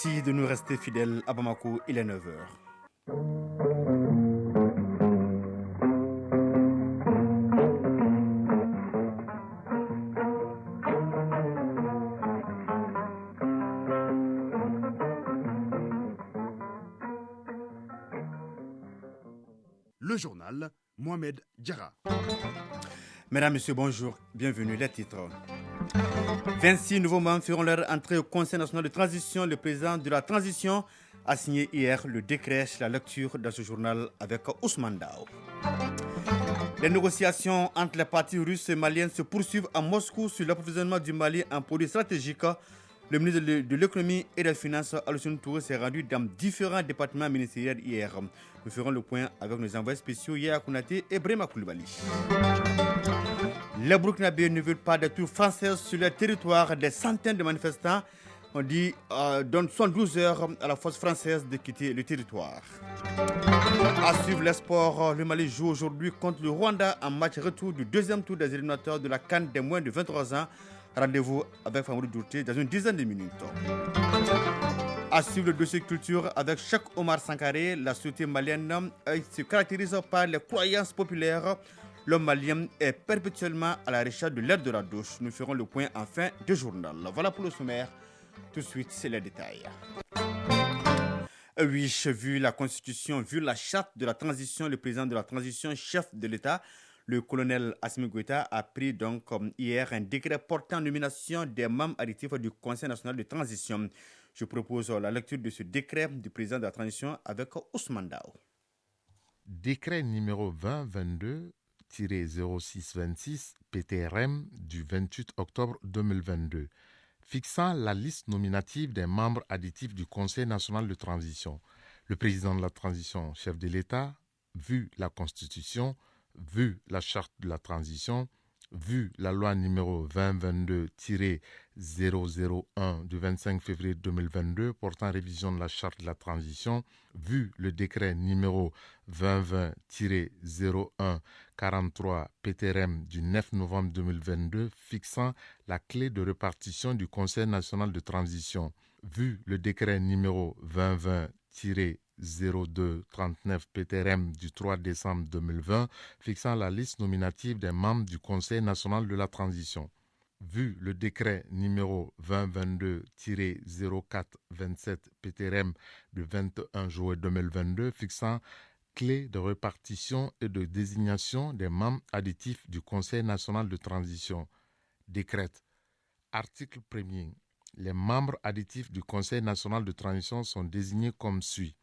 Merci de nous rester fidèles à Bamako, il est 9 heures. Le journal Mohamed Diarra. Mesdames, Messieurs, bonjour, bienvenue. Les titres. 26 nouveaux membres feront leur entrée au Conseil national de transition. Le président de la transition a signé hier le décret sur la lecture dans ce journal avec Ousmane Dao. Les négociations entre les partis russes et maliens se poursuivent à Moscou sur l'approvisionnement du Mali en produits stratégiques. Le ministre de l'économie et des finances, Alassane Touré, s'est rendu dans différents départements ministériels hier. Nous ferons le point avec nos envoyés spéciaux Yaya Kounaté et Brema Koulibaly. Les Burkinabés ne veulent pas de troupes françaises sur le territoire. Des centaines de manifestants ont dit donnent 72 heures à la force française de quitter le territoire. À suivre les sports, le Mali joue aujourd'hui contre le Rwanda en match retour du deuxième tour des éliminatoires de la CAN des moins de 23 ans. Rendez-vous avec Famoudou Dourté dans une dizaine de minutes. À suivre le dossier culture avec Cheikh Omar Sankaré, la société malienne se caractérise par les croyances populaires. L'homme malien est perpétuellement à la recherche de l'aide de la douche. Nous ferons le point en fin de journal. Voilà pour le sommaire. Tout de suite, c'est les détails. Oui, vu la Constitution, vu la charte de la transition, le président de la transition, chef de l'État, le colonel Assimi Goïta a pris donc hier un décret portant nomination des membres additifs du Conseil national de transition. Je propose la lecture de ce décret du président de la transition avec Ousmane Dao. Décret numéro 2022-0626 PTRM du 28 octobre 2022 fixant la liste nominative des membres additifs du Conseil national de transition. Le président de la transition, chef de l'État, vu la Constitution, vu la charte de la transition, vu la loi numéro 2022-001 du 25 février 2022 portant révision de la charte de la transition, vu le décret numéro 2020-0143 PTRM du 9 novembre 2022 fixant la clé de répartition du Conseil national de transition, vu le décret numéro 2020-0239 PTRM du 3 décembre 2020 fixant la liste nominative des membres du Conseil national de la transition. Vu le décret numéro 2022-0427 PTRM du 21 juillet 2022 fixant clé de répartition et de désignation des membres additifs du Conseil national de transition. Décrète. Article 1er. Les membres additifs du Conseil national de transition sont désignés comme suit.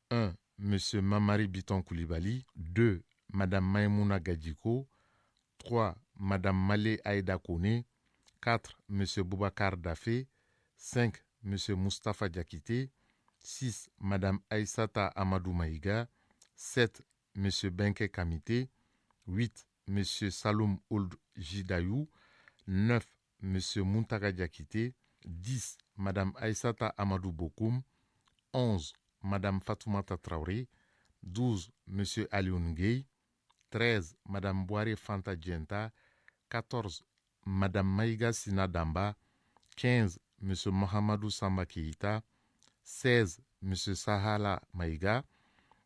1. M. Mamari Biton Koulibaly. 2. Mme Maïmouna Gadjiko. 3. Mme Malé Aïda Kone. 4. M. Boubacar Dafé. 5. M. Moustapha Diakité. 6. Mme Aïssata Amadou Maïga. 7. M. Benke Kamité. 8. M. Saloum Ould Jidayou. 9. M. Muntaga Diakité. 10. Mme Aïssata Amadou Bokoum. 11. Mme Fatoumata Traoré. 12. M. Alioune Gueye. 13. Mme Boire Fanta Dienta. 14. Mme Maïga Sina Damba. 15. M. Mohamedou Samba Keïta. 16. M. Sahala Maïga.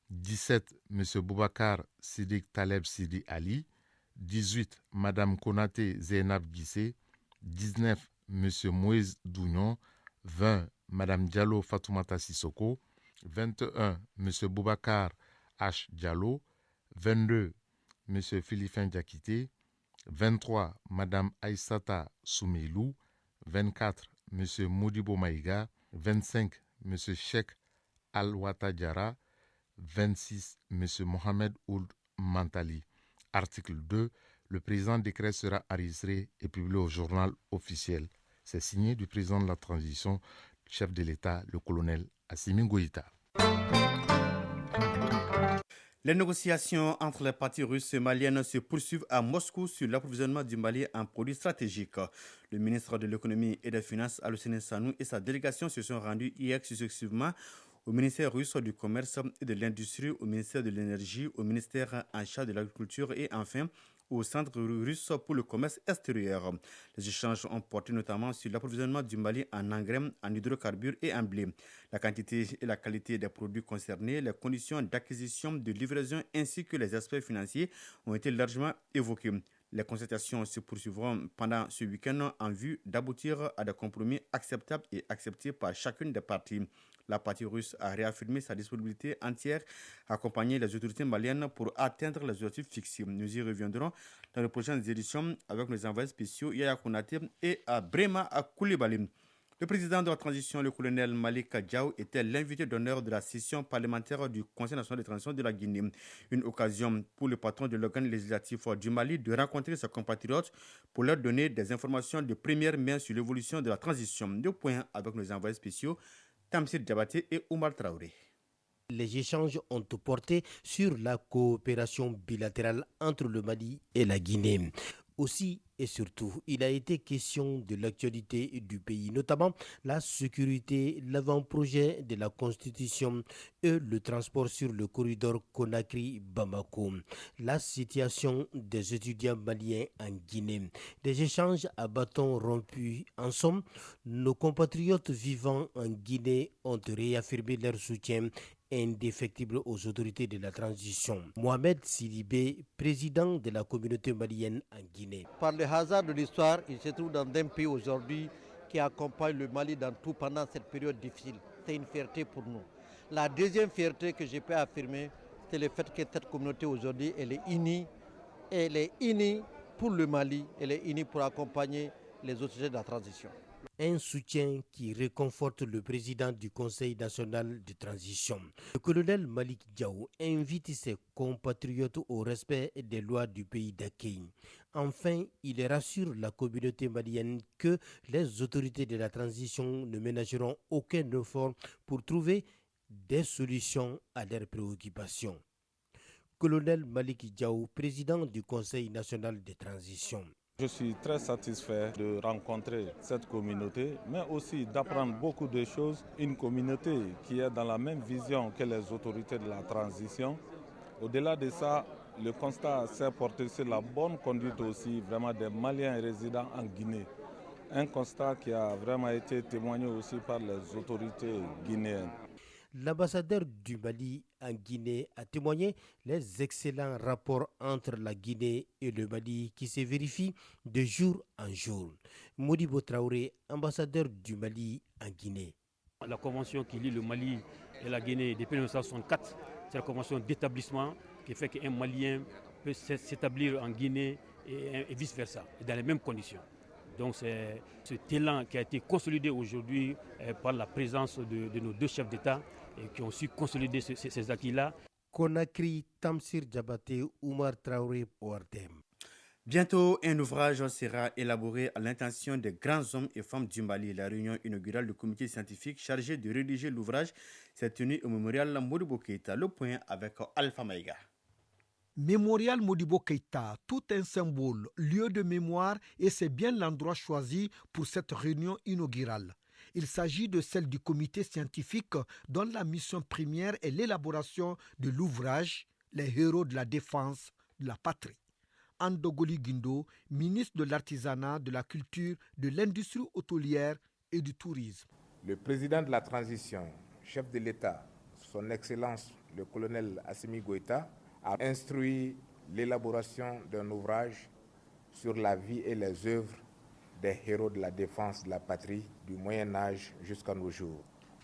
17. M. Boubacar Sidik Taleb Sidi Ali. 18. Mme Konate Zeynab Gissé. 19. M. Moïse Dougnon. 20. Mme Diallo Fatoumata Sissoko. 21. M. Boubacar H. Diallo. 22. M. Philippin Diakité. 23. Mme Aïssata Soumeilou. 24. M. Modibo Maïga. 25. M. Cheikh Al-Wata Diarra. 26. M. Mohamed Ould Mantali. Article 2. Le présent décret sera enregistré et publié au journal officiel. C'est signé du président de la transition, chef de l'État, le colonel Assimi Goïta. Les négociations entre les partis russes et maliennes se poursuivent à Moscou sur l'approvisionnement du Mali en produits stratégiques. Le ministre de l'économie et des finances, Alassane Sanou, et sa délégation se sont rendus hier successivement au ministère russe du commerce et de l'industrie, au ministère de l'énergie, au ministère en charge de l'agriculture et enfin au centre russe pour le commerce extérieur. Les échanges ont porté notamment sur l'approvisionnement du Mali en engrais, en hydrocarbures et en blé, la quantité et la qualité des produits concernés, les conditions d'acquisition, de livraison ainsi que les aspects financiers ont été largement évoqués. Les consultations se poursuivront pendant ce week-end en vue d'aboutir à des compromis acceptables et acceptés par chacune des parties. La partie russe a réaffirmé sa disponibilité entière à accompagner les autorités maliennes pour atteindre les objectifs fixés. Nous y reviendrons dans les prochaines éditions avec nos envoyés spéciaux Yaya Konaté et Brema Koulibaly. Le président de la transition, le colonel Malik Diaw, était l'invité d'honneur de la session parlementaire du Conseil national de transition de la Guinée. Une occasion pour le patron de l'organe législatif du Mali de rencontrer ses compatriotes pour leur donner des informations de première main sur l'évolution de la transition. Deux points avec nos envoyés spéciaux, Tamsir Diabaté et Oumar Traoré. Les échanges ont porté sur la coopération bilatérale entre le Mali et la Guinée. Aussi et surtout, il a été question de l'actualité du pays, notamment la sécurité, l'avant-projet de la Constitution et le transport sur le corridor Conakry-Bamako, la situation des étudiants maliens en Guinée, des échanges à bâtons rompus. En somme, nos compatriotes vivant en Guinée ont réaffirmé leur soutien indéfectible aux autorités de la transition. Mohamed Sidibé, président de la communauté malienne en Guinée. Par le hasard de l'histoire, il se trouve dans un pays aujourd'hui qui accompagne le Mali dans tout pendant cette période difficile. C'est une fierté pour nous. La deuxième fierté que je peux affirmer, c'est le fait que cette communauté aujourd'hui, elle est unie. Elle est unie pour le Mali, elle est unie pour accompagner les autorités de la transition. Un soutien qui réconforte le président du Conseil national de transition. Le colonel Malik Diaw invite ses compatriotes au respect des lois du pays d'accueil. Enfin, il rassure la communauté malienne que les autorités de la transition ne ménageront aucun effort pour trouver des solutions à leurs préoccupations. Colonel Malik Diaw, président du Conseil national de transition. Je suis très satisfait de rencontrer cette communauté, mais aussi d'apprendre beaucoup de choses. Une communauté qui est dans la même vision que les autorités de la transition. Au-delà de ça, le constat s'est porté sur la bonne conduite aussi vraiment des Maliens résidents en Guinée. Un constat qui a vraiment été témoigné aussi par les autorités guinéennes. L'ambassadeur du Mali en Guinée a témoigné les excellents rapports entre la Guinée et le Mali qui se vérifient de jour en jour. Modibo Traoré, ambassadeur du Mali en Guinée. La convention qui lie le Mali et la Guinée depuis 1964, c'est la convention d'établissement qui fait qu'un Malien peut s'établir en Guinée et vice-versa, dans les mêmes conditions. Donc c'est cet élan qui a été consolidé aujourd'hui par la présence de nos deux chefs d'État et qui ont su consolider ces acquis-là. Conakry, Tamsir Diabaté, Oumar Traoré, ORTM. Bientôt, un ouvrage sera élaboré à l'intention des grands hommes et femmes du Mali. La réunion inaugurale du comité scientifique chargé de rédiger l'ouvrage s'est tenue au mémorial Modibo Keïta. Le point avec Alpha Maïga. Mémorial Modibo Keïta, tout un symbole, lieu de mémoire, et c'est bien l'endroit choisi pour cette réunion inaugurale. Il s'agit de celle du comité scientifique dont la mission première est l'élaboration de l'ouvrage « Les héros de la défense de la patrie ». Andogoli Guindo, ministre de l'Artisanat, de la Culture, de l'Industrie hôtelière et du Tourisme. Le président de la transition, chef de l'État, son Excellence le colonel Assimi Goïta, a instruit l'élaboration d'un ouvrage sur la vie et les œuvres des héros de la défense de la patrie du Moyen-Âge jusqu'à nos jours.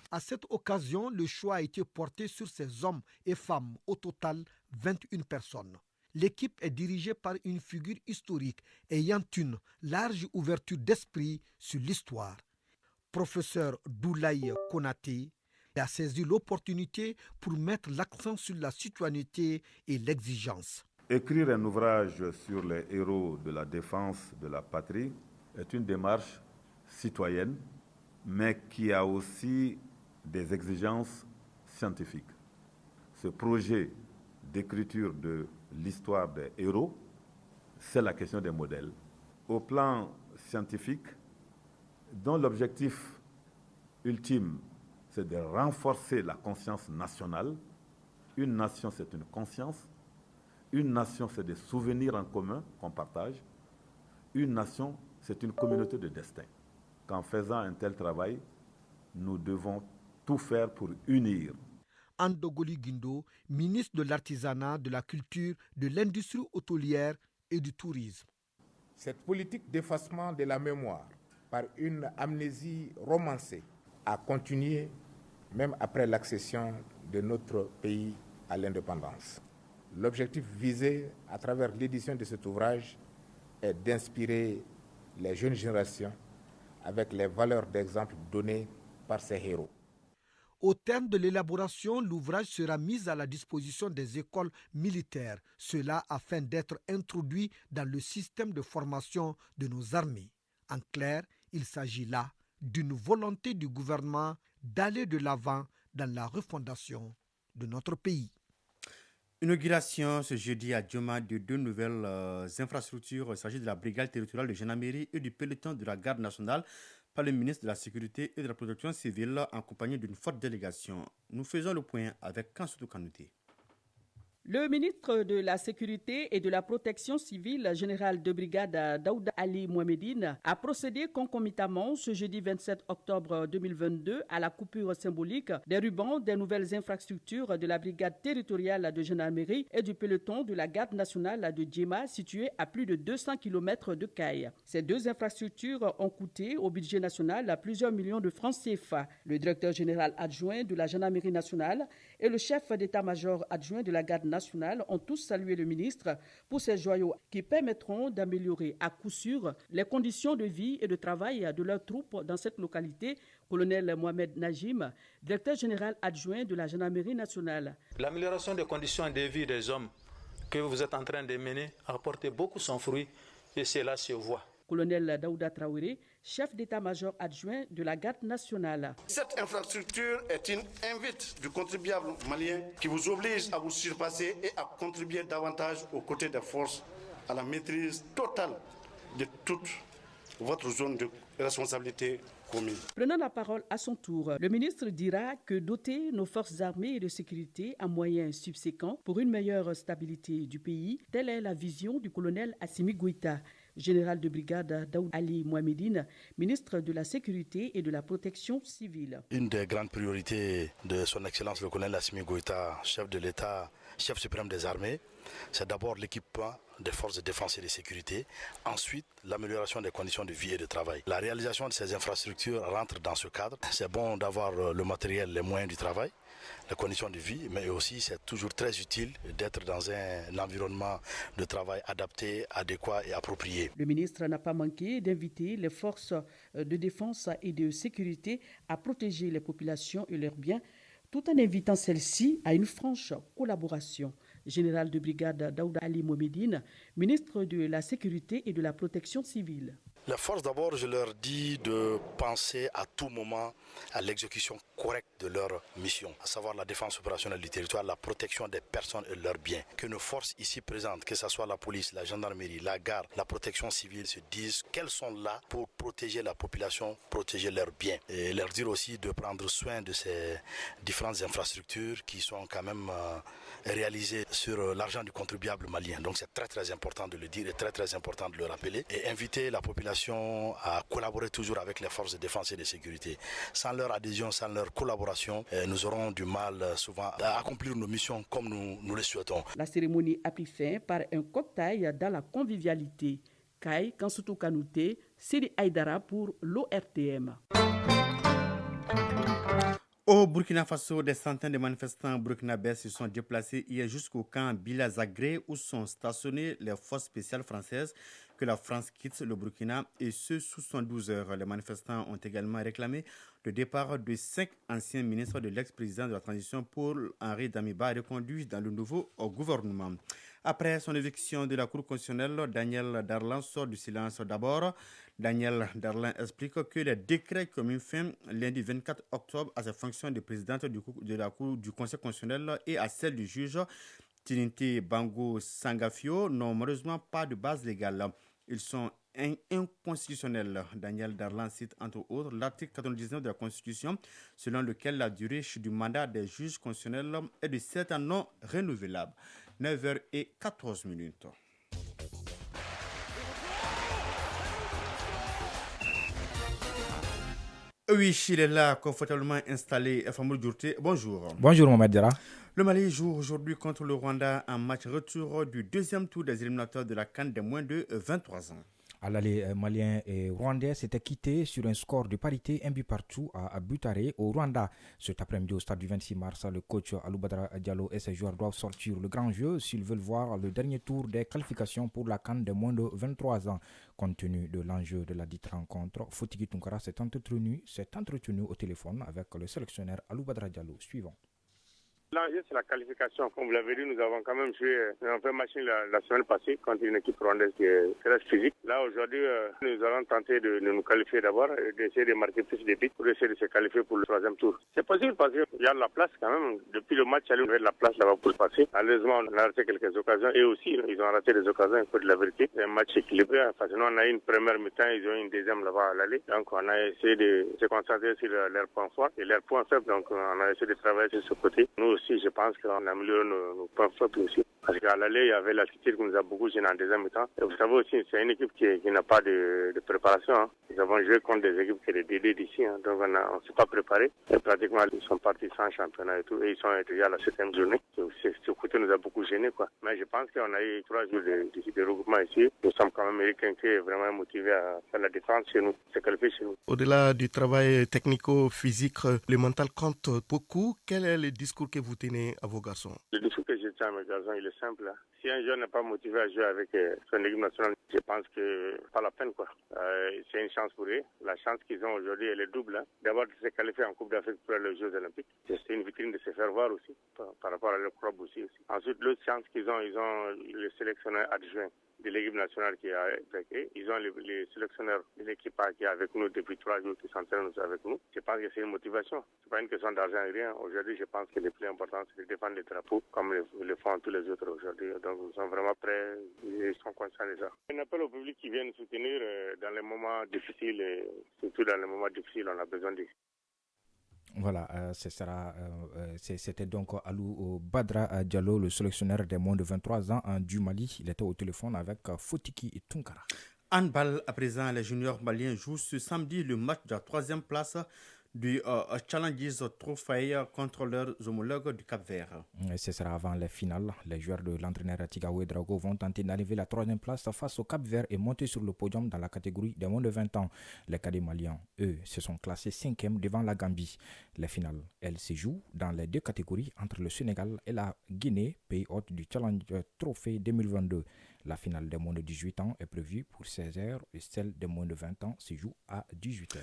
À cette occasion, le choix a été porté sur ces hommes et femmes, au total 21 personnes. L'équipe est dirigée par une figure historique ayant une large ouverture d'esprit sur l'histoire. Professeur Doulaye Konaté a saisi l'opportunité pour mettre l'accent sur la citoyenneté et l'exigence. Écrire un ouvrage sur les héros de la défense de la patrie est une démarche citoyenne, mais qui a aussi des exigences scientifiques. Ce projet d'écriture de l'histoire des héros, c'est la question des modèles. Au plan scientifique, dont l'objectif ultime, c'est de renforcer la conscience nationale. Une nation, c'est une conscience. Une nation, c'est des souvenirs en commun qu'on partage. Une nation, c'est une communauté de destin. Qu'en faisant un tel travail, nous devons tout faire pour unir. Andogoli Guindo, ministre de l'Artisanat, de la Culture, de l'Industrie hôtelière et du Tourisme. Cette politique d'effacement de la mémoire par une amnésie romancée a continué même après l'accession de notre pays à l'indépendance. L'objectif visé à travers l'édition de cet ouvrage est d'inspirer les jeunes générations avec les valeurs d'exemple données par ces héros. Au terme de l'élaboration, l'ouvrage sera mis à la disposition des écoles militaires, cela afin d'être introduit dans le système de formation de nos armées. En clair, il s'agit là d'une volonté du gouvernement d'aller de l'avant dans la refondation de notre pays. Inauguration ce jeudi à Djoma de deux nouvelles infrastructures. Il s'agit de la brigade territoriale de gendarmerie et du peloton de la garde nationale par le ministre de la Sécurité et de la Protection civile en compagnie d'une forte délégation. Nous faisons le point avec Kansoutou Kanouté. Le ministre de la Sécurité et de la Protection civile, général de brigade Daouda Ali Mohamedine, a procédé concomitamment ce jeudi 27 octobre 2022 à la coupure symbolique des rubans des nouvelles infrastructures de la brigade territoriale de gendarmerie et du peloton de la garde nationale de Djema, situé à plus de 200 km de Caille. Ces deux infrastructures ont coûté au budget national plusieurs millions de francs CFA. Le directeur général adjoint de la gendarmerie nationale et le chef d'état-major adjoint de la garde nationale ont tous salué le ministre pour ces joyaux qui permettront d'améliorer à coup sûr les conditions de vie et de travail de leurs troupes dans cette localité. Colonel Mohamed Najim, directeur général adjoint de la gendarmerie nationale. L'amélioration des conditions de vie des hommes que vous êtes en train de mener a apporté beaucoup son fruit et cela se voit. Colonel Daouda Traoré, chef d'état-major adjoint de la garde nationale. Cette infrastructure est une invite du contribuable malien qui vous oblige à vous surpasser et à contribuer davantage aux côtés des forces à la maîtrise totale de toute votre zone de responsabilité commune. Prenant la parole à son tour, le ministre dira que doter nos forces armées et de sécurité à moyens subséquents pour une meilleure stabilité du pays, telle est la vision du colonel Assimi Goïta, général de brigade Daoud Ali Mohamedine, ministre de la Sécurité et de la Protection civile. Une des grandes priorités de son Excellence le colonel Assimi Goïta, chef de l'État, chef suprême des armées, c'est d'abord l'équipement des forces de défense et de sécurité, ensuite l'amélioration des conditions de vie et de travail. La réalisation de ces infrastructures rentre dans ce cadre. C'est bon d'avoir le matériel, les moyens du travail, les conditions de vie, mais aussi c'est toujours très utile d'être dans un environnement de travail adapté, adéquat et approprié. Le ministre n'a pas manqué d'inviter les forces de défense et de sécurité à protéger les populations et leurs biens, tout en invitant celles-ci à une franche collaboration. Général de brigade Daouda Ali Mohamedine, ministre de la Sécurité et de la Protection civile. Les forces, d'abord, je leur dis de penser à tout moment à l'exécution correcte de leur mission, à savoir la défense opérationnelle du territoire, la protection des personnes et leurs biens. Que nos forces ici présentes, que ce soit la police, la gendarmerie, la garde, la protection civile, se disent qu'elles sont là pour protéger la population, protéger leurs biens. Et leur dire aussi de prendre soin de ces différentes infrastructures qui sont quand même réalisées sur l'argent du contribuable malien. Donc c'est très très important de le dire et très très important de le rappeler. Et inviter la population à collaborer toujours avec les forces de défense et de sécurité. Sans leur adhésion, sans leur collaboration, nous aurons du mal souvent à accomplir nos missions comme nous le souhaitons. La cérémonie a pris fin par un cocktail dans la convivialité. Kai Kansoutou Kanouté, Siri Aïdara pour l'ORTM. Au Burkina Faso, des centaines de manifestants burkinabés se sont déplacés hier jusqu'au camp Bila Zagré où sont stationnées les forces spéciales françaises que la France quitte le Burkina et ce sous 72 heures. Les manifestants ont également réclamé le départ de 5 anciens ministres de l'ex-président de la transition Paul-Henri Damiba reconduits dans le nouveau gouvernement. Après son éviction de la Cour constitutionnelle, Daniel Darlan sort du silence d'abord. Daniel Darlan explique que les décrets qui ont mis fin lundi 24 octobre à ses fonctions de présidente de la Cour du Conseil constitutionnel et à celle du juge Tinité Bango Sangafio n'ont malheureusement pas de base légale. Ils sont inconstitutionnels. Daniel Darlan cite entre autres l'article 99 de la Constitution selon lequel la durée du mandat des juges constitutionnels est de 7 ans non renouvelable. 9h14. Oui, il est là, confortablement installé. Famoul Djourté, bonjour. Bonjour Mohamed Diarra. Le Mali joue aujourd'hui contre le Rwanda en match retour du deuxième tour des éliminatoires de la CAN des moins de 23 ans. À l'aller, Maliens et Rwandais s'étaient quittés sur un score de parité, un but partout à Butare au Rwanda. Cet après-midi au stade du 26 mars, le coach Aloubadra Diallo et ses joueurs doivent sortir le grand jeu s'ils veulent voir le dernier tour des qualifications pour la CAN des moins de 23 ans. Compte tenu de l'enjeu de la dite rencontre, Fotiki Tunkara s'est entretenu au téléphone avec le sélectionneur Aloubadra Diallo. Suivant. L'enjeu, c'est la qualification. Comme vous l'avez dit, nous avons quand même joué un peu match la semaine passée contre une équipe rwandaise qui est très physique. Là, aujourd'hui, nous allons tenter de nous qualifier d'abord et d'essayer de marquer plus de buts pour essayer de se qualifier pour le troisième tour. C'est possible parce qu'il y a de la place quand même. Depuis le match, il y avait de la place là-bas pour passer. Malheureusement, on a raté quelques occasions et aussi, ils ont raté des occasions, il faut de la vérité. C'est un match équilibré. Enfin, sinon, on a eu une première mi-temps, ils ont eu une deuxième là-bas à l'aller. Donc, on a essayé de se concentrer sur leurs points forts et leurs points faibles. Donc, on a essayé de travailler sur ce côté. Nous aussi, je pense qu'on a amélioré nos points faibles aussi. Parce qu'à l'aller, il y avait l'attitude qui nous a beaucoup gêné en deuxième mi-temps. Et vous savez aussi, c'est une équipe qui n'a pas de préparation. Hein. Nous avons joué contre des équipes qui étaient dédiées d'ici. Hein. Donc, on ne s'est pas préparé. Et pratiquement, ils sont partis sans championnat et tout. Et ils sont déjà à la 7e journée. Ce côté nous a beaucoup gêné, quoi. Mais je pense qu'on a eu 3 jours de regroupement ici. Nous sommes quand même Eric Henke vraiment motivés à faire la défense chez nous, se qualifier chez nous. Au-delà du travail technico-physique, le mental compte beaucoup. Quel est le discours que vous tenez à vos garçons? Le discours que je tiens à mes garçons, il est simple. Hein. Si un jeune n'est pas motivé à jouer avec son équipe nationale, je pense que c'est pas la peine, quoi. C'est une chance pour eux. La chance qu'ils ont aujourd'hui, elle est double. Hein. D'abord, de se qualifier en Coupe d'Afrique pour les Jeux Olympiques. C'est une vitrine de se faire voir aussi, par rapport à leur club aussi. Ensuite, l'autre chance qu'ils ont, ils ont le sélectionneur adjoint de l'équipe nationale qui est avec eux. Ils ont les sélectionneurs de l'équipe qui est avec nous depuis 3 jours, qui s'entraînent avec nous. Je pense que c'est une motivation. C'est pas une question d'argent et rien. Aujourd'hui, je pense que le plus important, c'est de défendre les drapeaux comme le font tous les autres aujourd'hui. Donc, nous sommes vraiment prêts et ils sont conscients de ça. Un appel au public qui vient nous soutenir dans les moments difficiles, et surtout dans les moments difficiles, on a besoin de. Voilà, c'était donc Alou Badra Diallo, le sélectionneur des moins de 23 ans du Mali. Il était au téléphone avec Fotiki Tunkara. Handball, à présent, les juniors maliens jouent ce samedi le match de la 3e place du Challenges Trophy contre leurs homologues du Cap-Vert. Ce sera avant les finales. Les joueurs de l'entraîneur Tigaoué Drago vont tenter d'arriver à la 3e place face au Cap-Vert et monter sur le podium dans la catégorie des moins de 20 ans. Les cadets maliens, eux, se sont classés 5e devant la Gambie. Les finales, elles se jouent dans les 2 catégories entre le Sénégal et la Guinée, pays hôte du Challenge Trophy 2022. La finale des moins de 18 ans est prévue pour 16h et celle des moins de 20 ans se joue à 18h.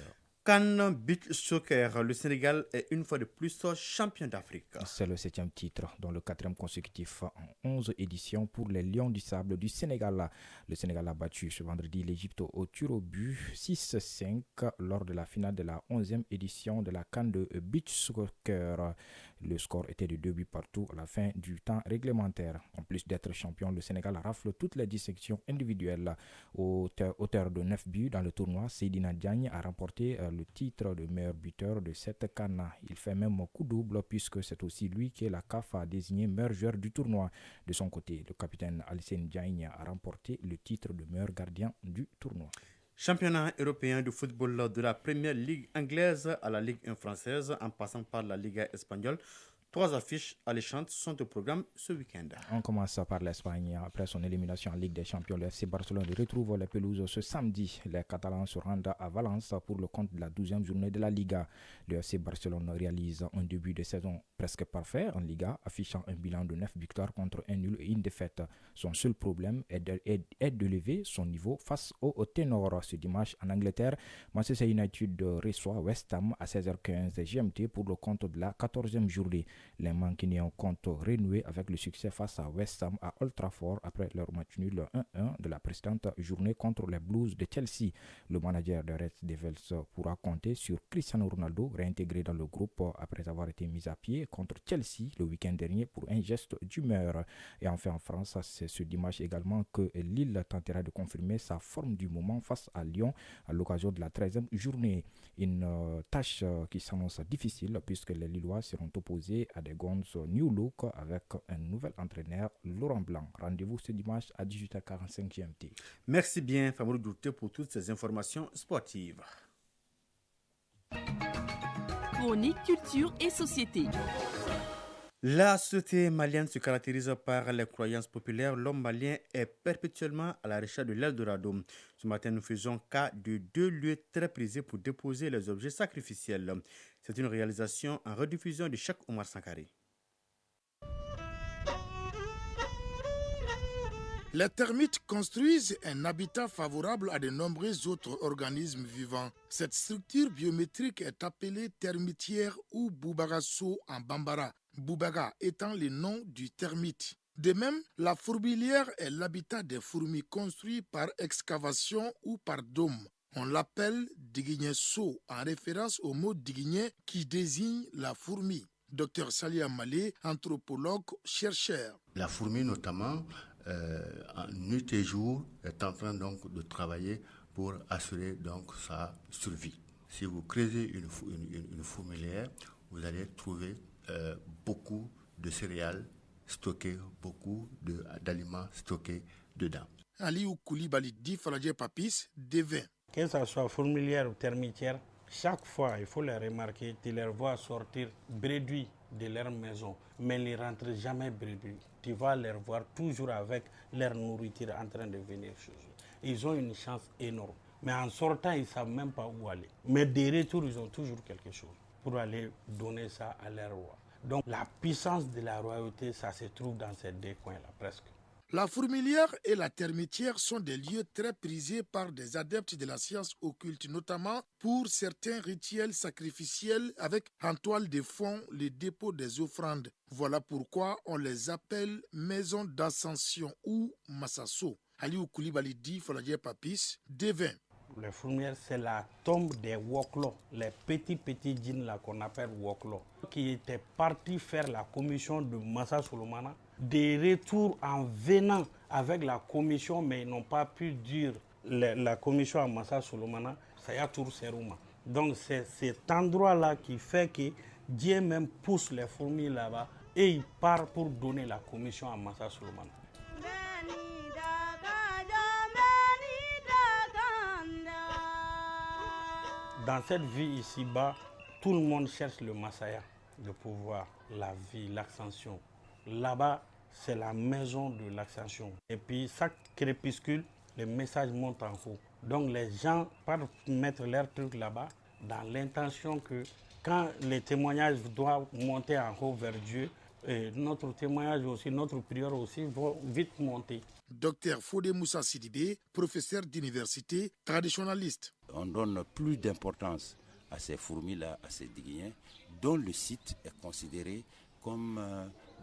CAN Beach Soccer, le Sénégal est une fois de plus champion d'Afrique. C'est le 7e titre, dont le 4e consécutif en 11 éditions pour les Lions du Sable du Sénégal. Le Sénégal a battu ce vendredi l'Égypte au tir au but 6-5 lors de la finale de la 11e édition de la CAN de Beach Soccer. Le score était de 2 buts partout à la fin du temps réglementaire. En plus d'être champion, le Sénégal rafle toutes les distinctions individuelles. Auteur de 9 buts dans le tournoi, Seydina Diagne a remporté le titre de meilleur buteur de cette CAN. Il fait même coup double puisque c'est aussi lui que la CAF a désigné meilleur joueur du tournoi. De son côté, le capitaine Alcine Diagne a remporté le titre de meilleur gardien du tournoi. Championnat européen de football de la Première Ligue anglaise à la Ligue 1 française en passant par la Liga espagnole. 3 affiches alléchantes sont au programme ce week-end. On commence par l'Espagne. Après son élimination en Ligue des Champions, le FC Barcelone retrouve les pelouses ce samedi. Les Catalans se rendent à Valence pour le compte de la 12e journée de la Liga. Le FC Barcelone réalise un début de saison presque parfait en Liga, affichant un bilan de 9 victoires contre un nul et une défaite. Son seul problème est de lever son niveau face au ténor. Ce dimanche en Angleterre, Manchester United reçoit West Ham à 16h15 GMT pour le compte de la 14e journée. Les Mancuniens comptent renouer avec le succès face à West Ham à Old Trafford après leur match nul 1-1 de la précédente journée contre les Blues de Chelsea. Le manager des Red Devils pourra compter sur Cristiano Ronaldo, réintégré dans le groupe après avoir été mis à pied contre Chelsea le week-end dernier pour un geste d'humeur. Et enfin en France, c'est ce dimanche également que Lille tentera de confirmer sa forme du moment face à Lyon à l'occasion de la 13e journée. Une tâche qui s'annonce difficile puisque les Lillois seront opposés à des Gons New Look avec un nouvel entraîneur, Laurent Blanc. Rendez-vous ce dimanche à 18h45 GMT. Merci bien, Famoudou Douté, pour toutes ces informations sportives. Chronique culture et société. La société malienne se caractérise par les croyances populaires. L'homme malien est perpétuellement à la recherche de l'Eldorado. Ce matin, nous faisons cas de 2 lieux très prisés pour déposer les objets sacrificiels. C'est une réalisation en rediffusion de Cheikh Omar Sankari. Les termites construisent un habitat favorable à de nombreux autres organismes vivants. Cette structure biométrique est appelée termitière ou boubagasso en bambara, boubaga étant le nom du termite. De même, la fourmilière est l'habitat des fourmis construit par excavation ou par dôme. On l'appelle diguigné-so en référence au mot diguigné qui désigne la fourmi. Dr Salia Malé, anthropologue, chercheur. La fourmi notamment, en nuit et jour, est en train donc de travailler pour assurer donc sa survie. Si vous creusez une fourmilière, vous allez trouver beaucoup de céréales stockées, beaucoup d'aliments stockés dedans. Aliou Koulibaly dit Faladje Papis devint. Que ce soit fourmilière ou termitière, chaque fois, il faut les remarquer, tu les vois sortir bréduits de leur maison, mais ils ne rentrent jamais bréduits. Tu vas les voir toujours avec leur nourriture en train de venir chez eux. Ils ont une chance énorme. Mais en sortant, ils ne savent même pas où aller. Mais de retour, ils ont toujours quelque chose pour aller donner ça à leur roi. Donc la puissance de la royauté, ça se trouve dans ces 2 coins-là, presque. La fourmilière et la termitière sont des lieux très prisés par des adeptes de la science occulte, notamment pour certains rituels sacrificiels avec en toile de fond les dépôts des offrandes. Voilà pourquoi on les appelle maisons d'ascension ou massasso. Aliou Koulibaly dit Faladje Papis devint. Les fourmilières, c'est la tombe des Woklo, les petits djinns là qu'on appelle Woklo, qui étaient partis faire la commission de Massa Solomana. Des retours en venant avec la commission, mais ils n'ont pas pu dire la commission à Massa Solomana, ça y a tout Serouma. Donc c'est cet endroit-là qui fait que Dieu même pousse les fourmis là-bas et il part pour donner la commission à Massa Solomana. Dans cette vie ici-bas, tout le monde cherche le Massaya, le pouvoir, la vie, l'ascension. Là-bas, c'est la maison de l'ascension. Et puis, chaque crépuscule, le message monte en haut. Donc, les gens partent mettre leur truc là-bas dans l'intention que quand les témoignages doivent monter en haut vers Dieu, notre témoignage aussi, notre prière aussi vont vite monter. Docteur Fodé Moussa Sidibé, professeur d'université, traditionnaliste. On donne plus d'importance à ces fourmis-là, à ces diguiens, dont le site est considéré comme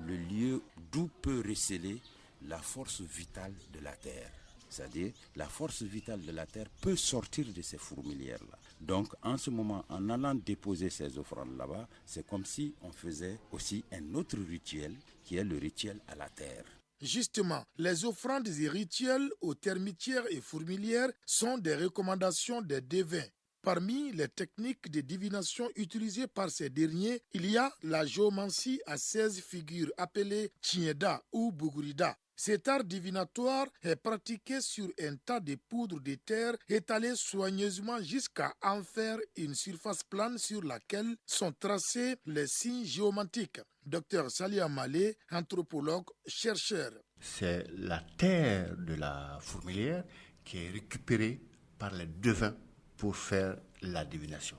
le lieu d'où peut recéler la force vitale de la terre. C'est-à-dire, la force vitale de la terre peut sortir de ces fourmilières-là. Donc, en ce moment, en allant déposer ces offrandes là-bas, c'est comme si on faisait aussi un autre rituel, qui est le rituel à la terre. Justement, les offrandes et rituels aux termitières et fourmilières sont des recommandations des devins. Parmi les techniques de divination utilisées par ces derniers, il y a la géomancie à 16 figures appelée Tieda ou Bugurida. Cet art divinatoire est pratiqué sur un tas de poudre de terre étalée soigneusement jusqu'à en faire une surface plane sur laquelle sont tracés les signes géomantiques. Dr Salia Malé, anthropologue, chercheur. C'est la terre de la fourmilière qui est récupérée par les devins pour faire la divination.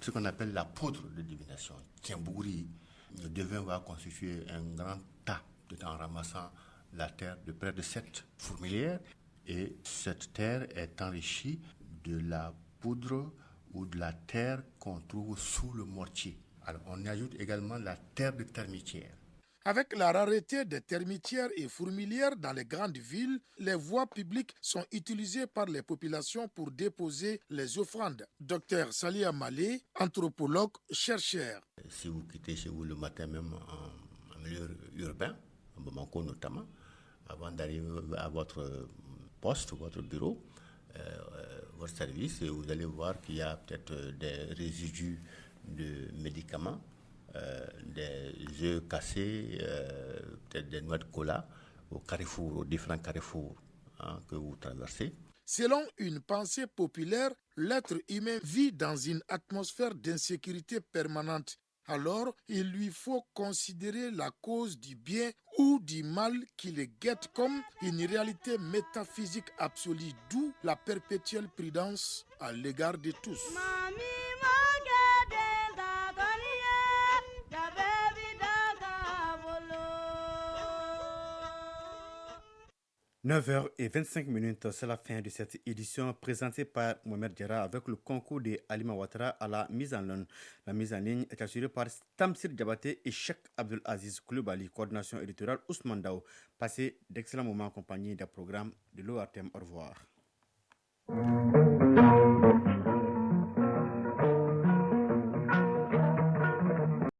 Ce qu'on appelle la poudre de divination. Tiembouri, le devin va constituer un grand tas en ramassant la terre de près de 7 fourmilières et cette terre est enrichie de la poudre ou de la terre qu'on trouve sous le mortier. Alors on y ajoute également la terre de termitière. Avec la rareté des termitières et fourmilières dans les grandes villes, les voies publiques sont utilisées par les populations pour déposer les offrandes. Docteur Salia Malé, anthropologue, chercheur. Si vous quittez chez vous le matin même en milieu urbain, à Bamako notamment, avant d'arriver à votre poste, votre bureau, votre service, et vous allez voir qu'il y a peut-être des résidus de médicaments des œufs cassés, peut-être des noix de cola aux différents carrefours que vous traversez. Selon une pensée populaire, l'être humain vit dans une atmosphère d'insécurité permanente. Alors, il lui faut considérer la cause du bien ou du mal qui le guette comme une réalité métaphysique absolue, d'où la perpétuelle prudence à l'égard de tous. 9h25, c'est la fin de cette édition présentée par Mohamed Diarra avec le concours de Halima Ouattara à la mise en ligne. La mise en ligne est assurée par Tamsir Diabaté et Cheikh Abdul Aziz Koulibaly, coordination éditoriale Ousmane Dao. Passez d'excellents moments en compagnie des programmes de l'ORTM. Au revoir.